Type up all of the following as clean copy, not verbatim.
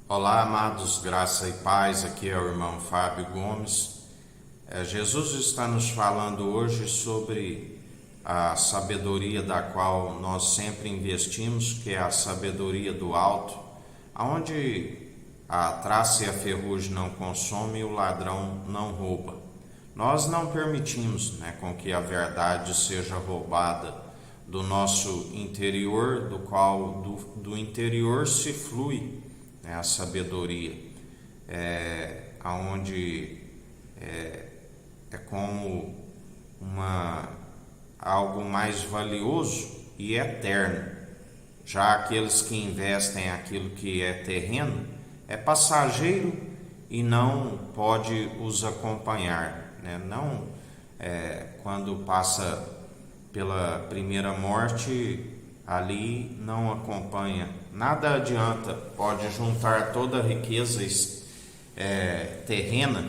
Olá, amados, graça e paz, aqui é o irmão Fábio Gomes. Jesus está nos falando hoje sobre a sabedoria da qual nós sempre investimos, que é a sabedoria do alto, onde a traça e a ferrugem não consomem e o ladrão não rouba. Nós não permitimos com que a verdade seja roubada do nosso interior, do qual do interior se flui a sabedoria, onde é como algo mais valioso e eterno. Já aqueles que investem aquilo que é terreno é passageiro e não pode os acompanhar, Não, quando passa pela primeira morte, ali não acompanha. Nada adianta, pode juntar toda a riqueza terrena,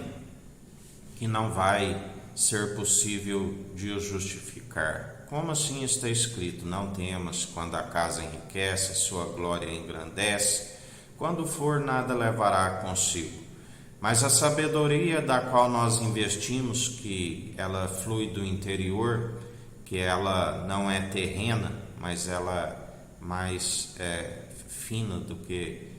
que não vai ser possível de o justificar. Como assim está escrito: não temas quando a casa enriquece, sua glória engrandece, quando for nada levará consigo. Mas a sabedoria da qual nós investimos, que ela flui do interior, que ela não é terrena, mas ela mais fina do que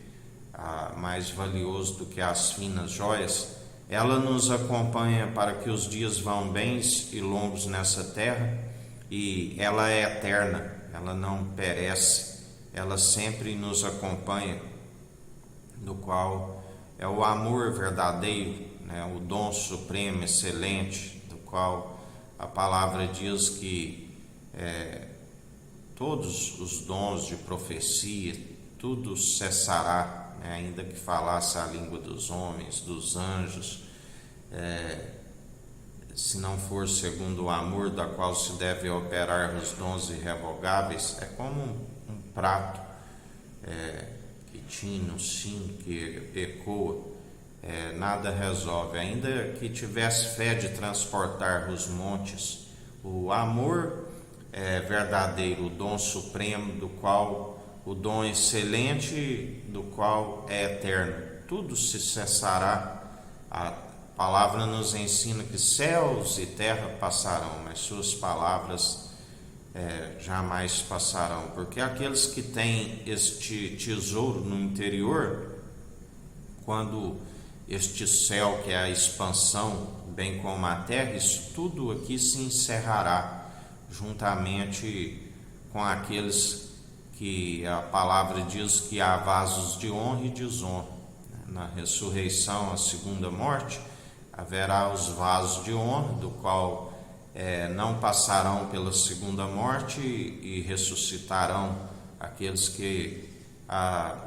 mais valioso do que as finas joias, ela nos acompanha para que os dias vão bens e longos nessa terra, e ela é eterna, ela não perece, ela sempre nos acompanha, do qual é o amor verdadeiro, o dom supremo, excelente, do qual a palavra diz que todos os dons de profecia, tudo cessará, ainda que falasse a língua dos homens, dos anjos, se não for segundo o amor da qual se deve operar os dons irrevogáveis, é como um prato que tina, um sino que ecoa, nada resolve. Ainda que tivesse fé de transportar os montes, o amor verdadeiro, o dom supremo, do qual o dom excelente, do qual é eterno, tudo se cessará. A palavra nos ensina que céus e terra passarão, mas suas palavras jamais passarão, porque aqueles que têm este tesouro no interior, quando este céu, que é a expansão, bem como a terra, isso tudo aqui se encerrará, juntamente com aqueles que a palavra diz que há vasos de honra e desonra. Na ressurreição, a segunda morte, haverá os vasos de honra, do qual não passarão pela segunda morte e ressuscitarão aqueles que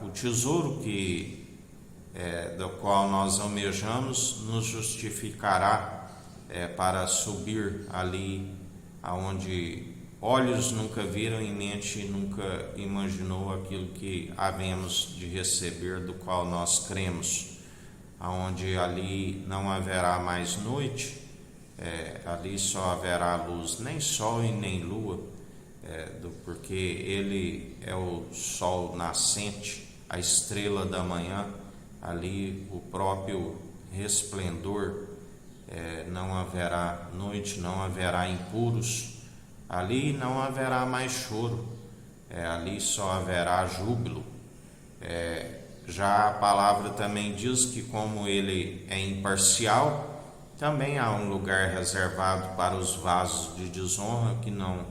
o tesouro do qual nós almejamos nos justificará para subir ali aonde olhos nunca viram e mente nunca imaginou aquilo que havemos de receber, do qual nós cremos, aonde ali não haverá mais noite, ali só haverá luz, nem sol e nem lua, porque ele é o sol nascente, a estrela da manhã, ali o próprio resplendor, não haverá noite, não haverá impuros, ali não haverá mais choro, ali só haverá júbilo. Já a palavra também diz que, como ele é imparcial, também há um lugar reservado para os vasos de desonra que não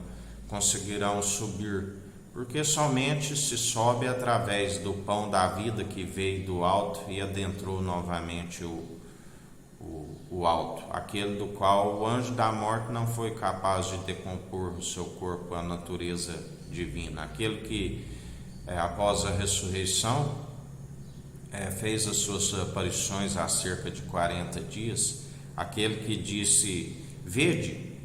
conseguirão subir, porque somente se sobe através do pão da vida que veio do alto e adentrou novamente o alto, aquele do qual o anjo da morte não foi capaz de decompor o seu corpo à natureza divina, aquele que após a ressurreição fez as suas aparições há cerca de 40 dias, aquele que disse: vede,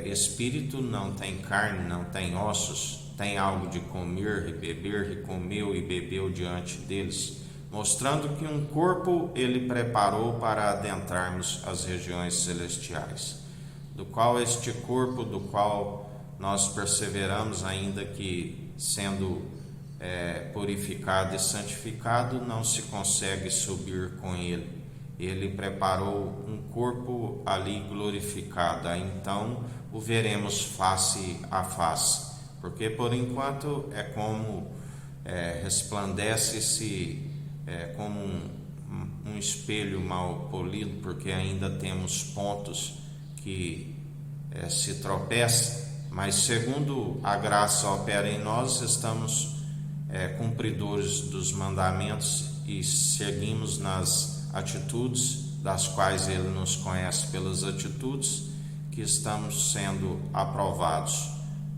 espírito não tem carne, não tem ossos, tem algo de comer e beber, e comeu e bebeu diante deles, mostrando que um corpo ele preparou para adentrarmos as regiões celestiais, do qual este corpo, do qual nós perseveramos, ainda que sendo purificado e santificado, não se consegue subir com ele. Ele preparou um corpo ali glorificado, aí então o veremos face a face, porque por enquanto é como resplandece-se como um espelho mal polido, porque ainda temos pontos que se tropeçam, mas segundo a graça opera em nós, estamos cumpridores dos mandamentos e seguimos nas atitudes das quais ele nos conhece pelas atitudes, que estamos sendo aprovados.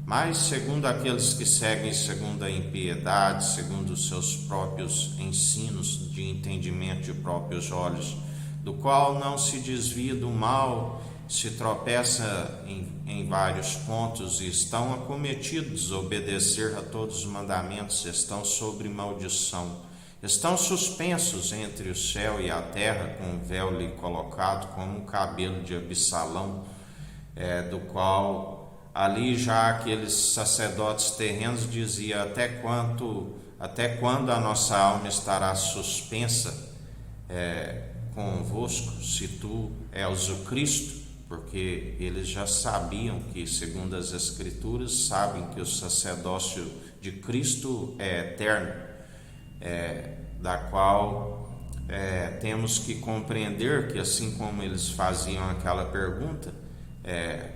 Mas segundo aqueles que seguem segundo a impiedade, segundo os seus próprios ensinos de entendimento de próprios olhos, do qual não se desvia do mal, se tropeça em vários pontos e estão acometidos a obedecer a todos os mandamentos, estão sobre maldição, estão suspensos entre o céu e a terra, com o véu lhe colocado como um cabelo de Absalão, do qual ali já aqueles sacerdotes terrenos diziam: até quando a nossa alma estará suspensa convosco, se tu és o Cristo? Porque eles já sabiam que, segundo as Escrituras, sabem que o sacerdócio de Cristo é eterno, da qual temos que compreender que, assim como eles faziam aquela pergunta,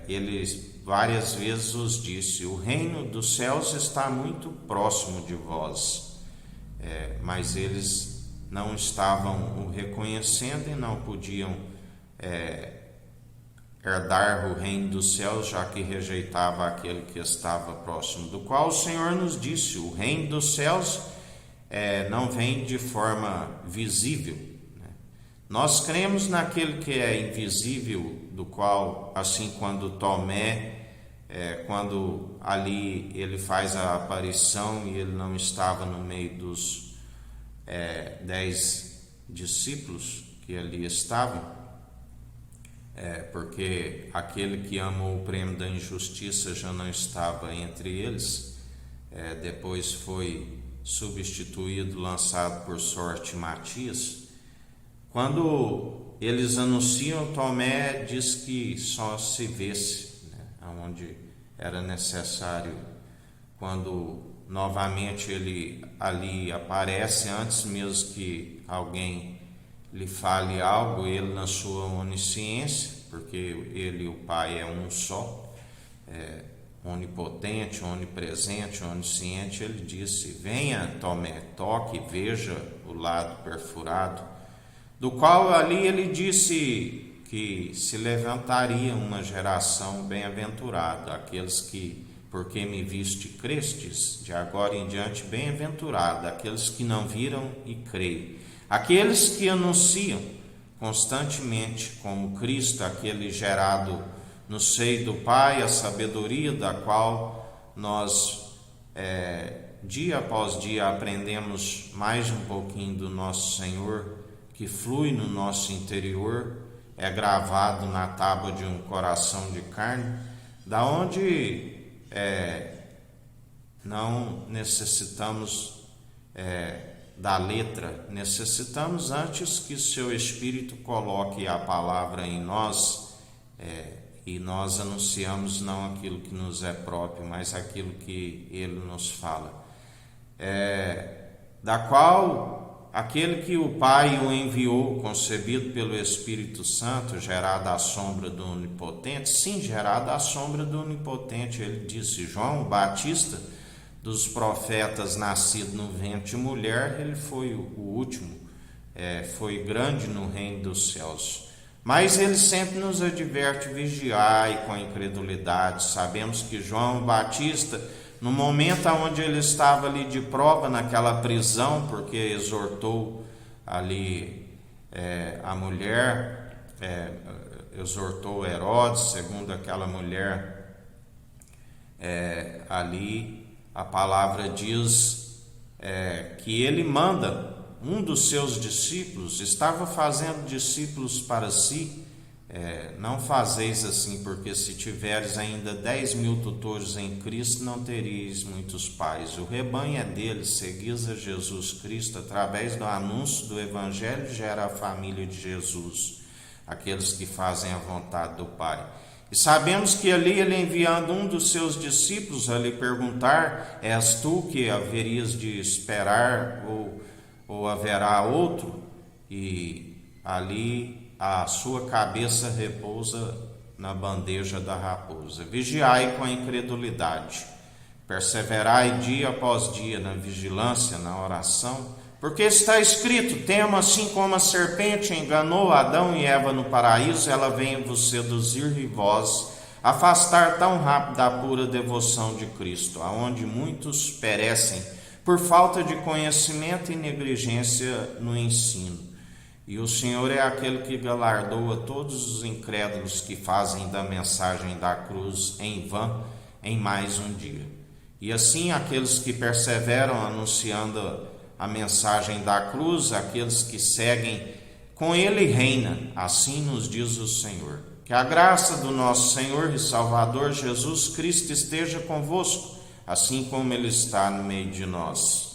eles várias vezes os disse: o reino dos céus está muito próximo de vós, mas eles não estavam o reconhecendo e não podiam herdar o reino dos céus, já que rejeitava aquele que estava próximo, do qual o Senhor nos disse: o reino dos céus não vem de forma visível, né? Nós cremos naquele que é invisível, do qual, assim, quando Tomé, quando ali ele faz a aparição e ele não estava no meio dos 10 discípulos que ali estavam, porque aquele que amou o prêmio da injustiça já não estava entre eles, depois foi substituído, lançado por sorte Matias. Quando eles anunciam, Tomé diz que só se vê-se, onde era necessário. Quando novamente ele ali aparece, antes mesmo que alguém lhe fale algo, ele, na sua onisciência, porque ele e o Pai é um só, onipotente, onipresente, onisciente, ele disse: venha, Tomé, toque, veja o lado perfurado, do qual ali ele disse que se levantaria uma geração bem-aventurada, aqueles que, porque me viste, crestes, de agora em diante bem-aventurado, aqueles que não viram e creem, aqueles que anunciam constantemente como Cristo, aquele gerado no seio do Pai, a sabedoria da qual nós dia após dia aprendemos mais um pouquinho do nosso Senhor, que flui no nosso interior, é gravado na tábua de um coração de carne, da onde não necessitamos da letra, necessitamos antes que seu Espírito coloque a palavra em nós, e nós anunciamos não aquilo que nos é próprio, mas aquilo que ele nos fala, da qual aquele que o Pai o enviou, concebido pelo Espírito Santo, gerado à sombra do Onipotente, sim, gerado à sombra do Onipotente. Ele disse: João Batista, dos profetas, nascido no ventre de mulher, ele foi o último, foi grande no reino dos céus. Mas ele sempre nos adverte: vigiai com a incredulidade. Sabemos que João Batista, no momento onde ele estava ali de prova, naquela prisão, porque exortou ali a mulher, exortou Herodes, segundo aquela mulher, ali a palavra diz que ele manda um dos seus discípulos, estava fazendo discípulos para si, Não fazeis assim, porque se tiveres ainda 10.000 tutores em Cristo, não teríeis muitos pais. O rebanho é deles, seguis a Jesus Cristo, através do anúncio do Evangelho, gera a família de Jesus, aqueles que fazem a vontade do Pai. E sabemos que ali ele, enviando um dos seus discípulos a lhe perguntar: és tu que haverias de esperar ou haverá outro? E ali a sua cabeça repousa na bandeja da raposa. Vigiai com a incredulidade, perseverai dia após dia na vigilância, na oração, porque está escrito: temo, assim como a serpente enganou Adão e Eva no paraíso, ela vem vos seduzir e vós afastar tão rápido da pura devoção de Cristo, aonde muitos perecem por falta de conhecimento e negligência no ensino. E o Senhor é aquele que galardoa todos os incrédulos que fazem da mensagem da cruz em vão em mais um dia. E assim aqueles que perseveram anunciando a mensagem da cruz, aqueles que seguem com ele reina, assim nos diz o Senhor. Que a graça do nosso Senhor e Salvador Jesus Cristo esteja convosco, assim como ele está no meio de nós.